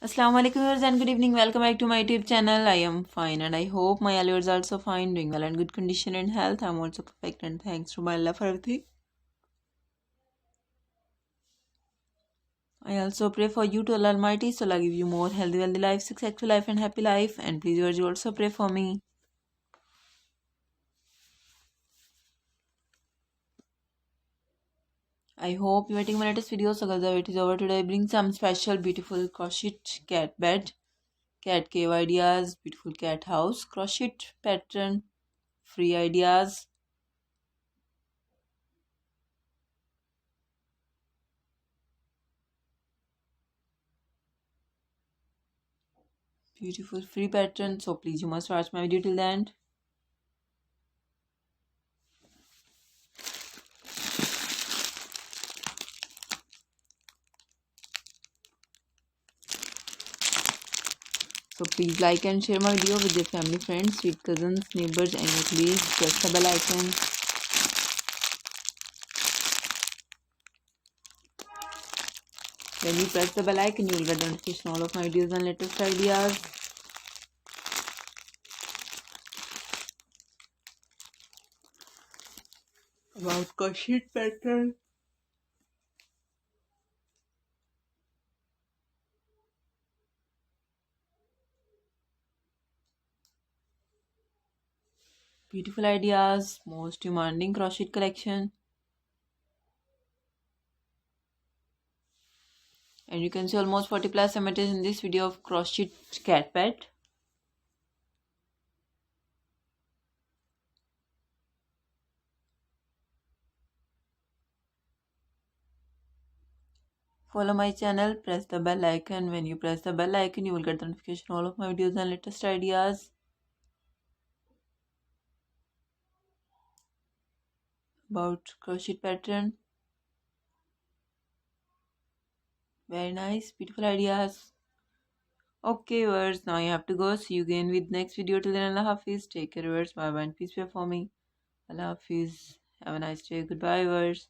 Assalamu alaikum viewers and good evening. Welcome back to my YouTube channel. I am fine and I hope my viewers are also fine, doing well and good condition and health. I am also perfect and thanks to my Allah for everything. I also pray for you to Allah Almighty, so Allah give you more healthy, wealthy life, successful life and happy life. And please viewers, you also pray for me. I hope you are watching my latest video. So guys, the wait is over. Today I bring some special beautiful crochet cat bed, cat cave ideas, beautiful cat house, crochet pattern, free ideas. Beautiful free pattern, so please you must watch my video till the end. So please like and share my video with your family, friends, sweet cousins, neighbors, and please press the bell icon. When you press the bell icon, you will get notification all of my videos and latest ideas. About crochet pattern. Beautiful ideas, most demanding crochet collection. And you can see almost 40 plus images in this video of crochet cat pet. Follow my channel, press the bell icon. When you press the bell icon, you will get the notification all of my videos and latest ideas. About crochet pattern. Very nice, beautiful ideas. Okay, viewers, now I have to go. See you again with next video. Till then, Allah Hafiz. Take care, viewers. Bye bye and peace be for me. Allah Hafiz. Have a nice day. Goodbye, viewers.